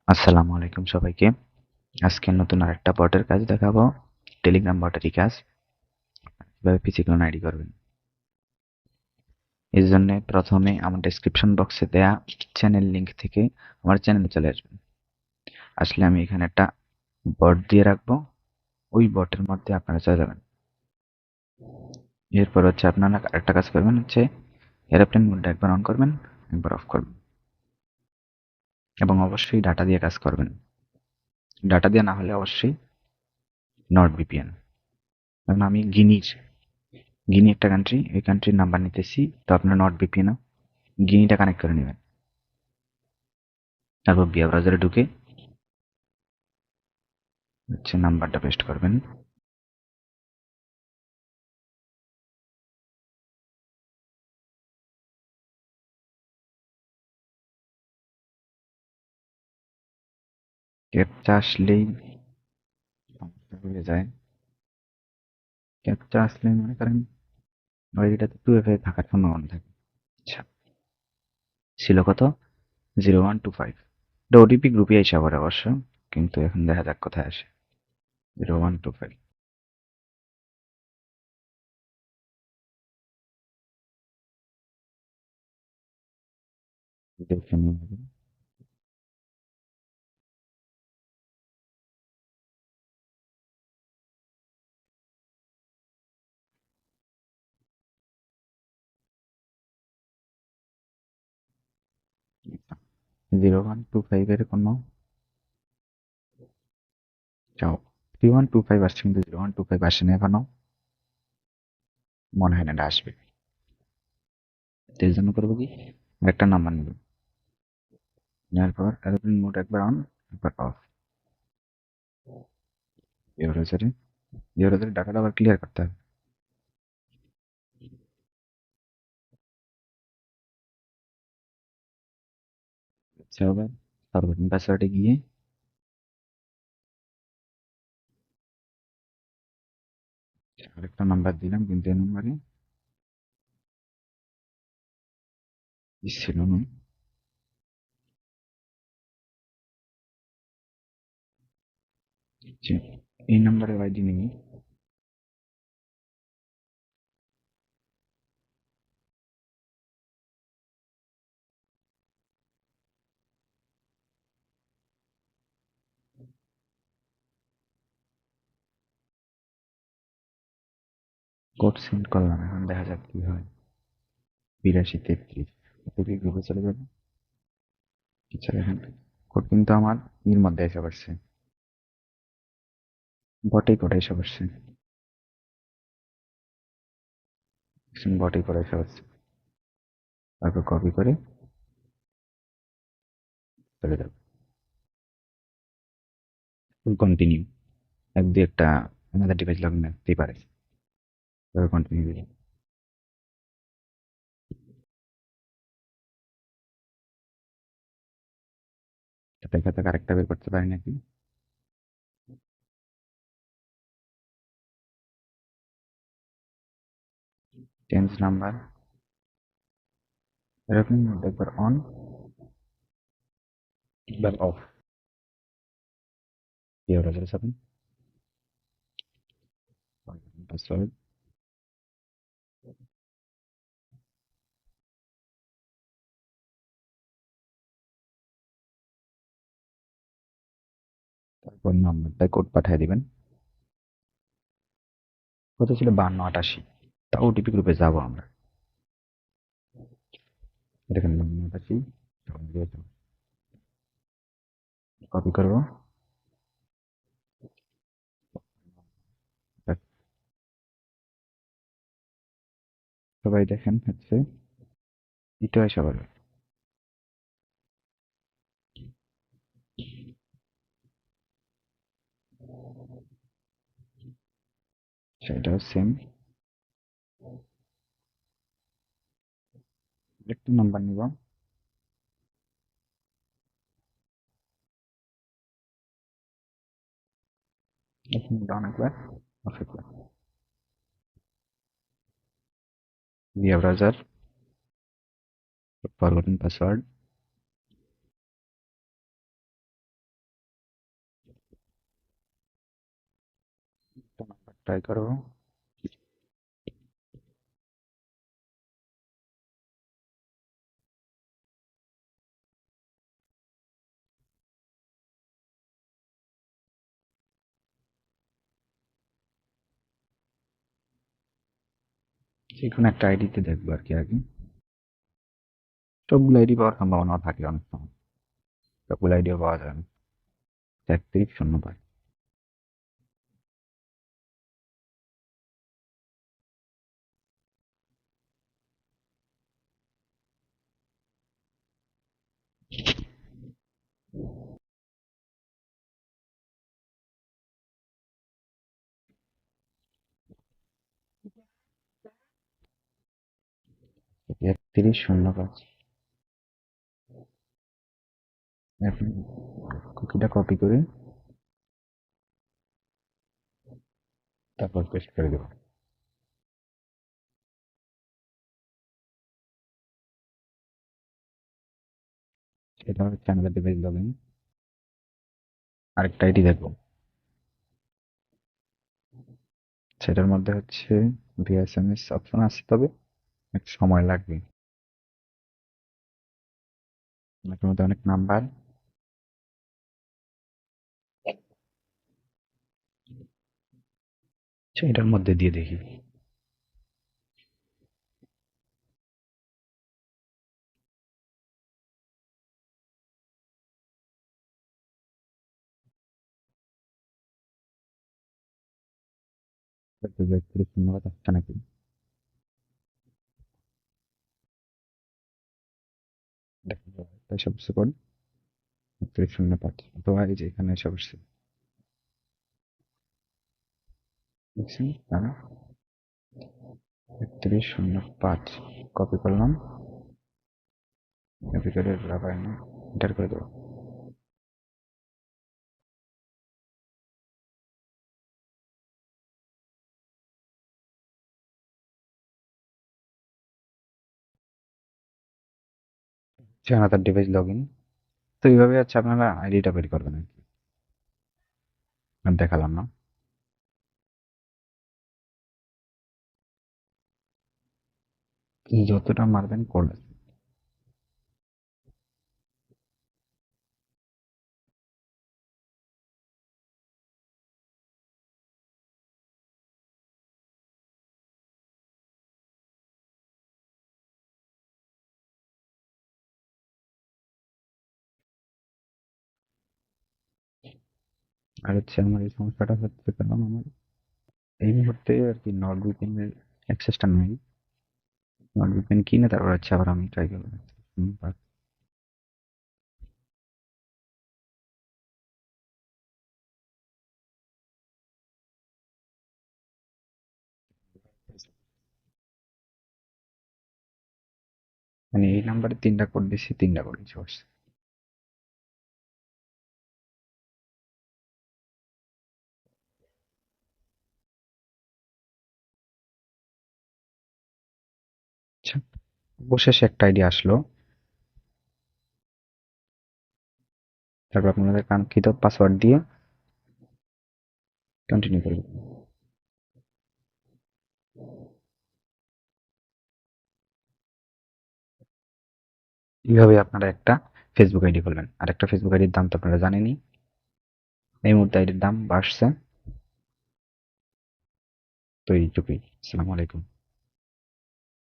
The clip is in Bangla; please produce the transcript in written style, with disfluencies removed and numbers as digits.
আসসালামু আলাইকুম সবাইকে। আজকে নতুন আরেকটা বটের কাজ দেখাবো। টেলিগ্রাম বটেরই কাজ। কিভাবে পিসি ক্লোন আইডি করবেন। এর জন্য প্রথমে আমার ডেসক্রিপশন বক্সে দেয়া চ্যানেল লিংক থেকে আমার চ্যানেলে চলে আসবেন। আসলে আমি এখানে একটা বট দিয়ে রাখবো। ওই বটের মধ্যে আপনারা চলে যাবেন। এরপর হচ্ছে আপনারা একটা কাজ করবেন হচ্ছে এরোপ্লেন মোডটা একবার অন করবেন, একবার অফ করবেন। এবং অবশ্যই ডাটা দিয়ে কাজ করবেন। ডাটা দিয়ে না হলে অবশ্যই নট ভিপিএন। কারণ আমি গিনি একটা কান্ট্রি, এই কান্ট্রির নাম্বার নিতেছি, তো আপনার নট ভিপিএন গিনিটা কানেক্ট করে নেবেন। তারপর বিয়া ব্রাউজারে ঢুকে হচ্ছে নাম্বারটা পেস্ট করবেন। ক্যাপচা আসলেই সমস্যা হয়ে যায়। ক্যাপচা আসলে মনে করেন ওইটাতে 2FA থাকার সম্ভাবনা থাকে। আচ্ছা, ছিল কত? 0125। এটা ওটিপি গ্রুপে এসে পড়ে অবশ্য, কিন্তু এখন দেখা যাক কোথায় আসে। 0125 দেখে নিয়ে হবে। জিরো ওয়ান টু ফাইভের কোনো যাও, 3125 আসছে কিন্তু 0125 আসেনি এখনো। মনে হয় না এটা আসবে। তো এর জন্য করবো কি, একটা নাম্বার নেব, নেওয়ার পর এরোপ্লেন মোড একবার অন, একবার অফ। এবার ডাটাটা আবার ক্লিয়ার করতে হবে। আচ্ছা, হবে ফরগটন পাসওয়ার্ডে গিয়ে আরেকটা নাম্বার দিলাম, কিন্তু এই নাম্বারে ছিল না। যে এই নাম্বারে আইডি নেই, কোড সেন্ড করলাম, এখন দেখা যাক কি হয়। 8233 ওটিপি গ্রুপে চলে যাবে। আচ্ছা দেখেন, কোড কিন্তু আমার এর মধ্যে এসে পড়ছে, বটেই কোড এসে পড়ছে। বটেই কোড এসে পড়ছে। তারপর কপি করে চলে যাবে। ফুল কন্টিনিউ, এক দুই একটা আমাদের ডিভাইস লগ থাকতেই পারে। তারপর কন্টিনিউ দিলাম। দেখা যাক আরেকটা বের করতে পারি নাকি। চেঞ্জ নাম্বার, এরকম একবার অন, একবার অফ। কি ওরা যাবে পাসওয়ার্ড। তারপর নাম্বারটা কোড পাঠিয়ে দিবেন। কত ছিল? 5288। তা ওটিপি গ্রুপে যাবো আমরা। দেখেন 5288 কপি করবো। সবাই দেখেন হচ্ছে এটা এসে পারবে। সেটাও সেম। একটা নাম্বার নিব, এখন ডাউন একবার, অফ একবার। Via browser, forgotten password, try করো। যে কোনো একটা আইডিতে দেখবো আর কি আগে। সবগুলো আইডি পাওয়ার সম্ভাবনা থাকে অনেক সময়, সবগুলো আইডিও পাওয়া যায় না। 3105। একত্রিশ শূন্য পাঁচ। এখন কুকিটা কপি করে তারপর পেস্ট করে দেবো। এটা হচ্ছে আমাদের ডিভাইস লগ ইন। আরেকটা আইডি দেখবো, সেটার মধ্যে হচ্ছে ভিএসএমএস অপশন আছে, তবে একটু সময় লাগবে। এটার মধ্যে অনেক নাম্বার, এটার মধ্যে দিয়ে দেখি। একত্রিশ শূন্য পাঁচ আসছে নাকি। দেখো এসব কোড 3105, অথবা এই যে এখানে এসে বসছে, দেখছেন? 3105 কপি করলাম, কপি করে লাগাই না, এন্টার করে দেবো। Another device log in. তো এইভাবে হচ্ছে আপনারা আইডিটা বের করবেন আর কি। আর দেখালাম না। কি যতটা মারবেন করবেন। আর হচ্ছে আমার এই সমস্যাটা হচ্ছে কারণ আমার এই মুহূর্তে আর কি নট ভিপিএন এর অ্যাক্সেসটা নাই। নট ভিপিএন কিনে তারপর হচ্ছে আবার আমি ট্রাই করবো। মানে এই নাম্বারে 3টা কোড দিছি, 3টা কোড দিছি বস। আচ্ছা, অবশেষে একটা আইডিয়া আসলো। তারপর আপনাদের কাঙ্ক্ষিত পাসওয়ার্ড দিয়ে কন্টিনিউ করবেন। এইভাবে আপনারা একটা ফেসবুক আইডি খুলবেন। আর একটা ফেসবুক আইডির দাম তো আপনারা জানেনই, এই মুহূর্তে আইডির দাম বাড়ছে। তো এইটুকুই। আসসালামু আলাইকুম।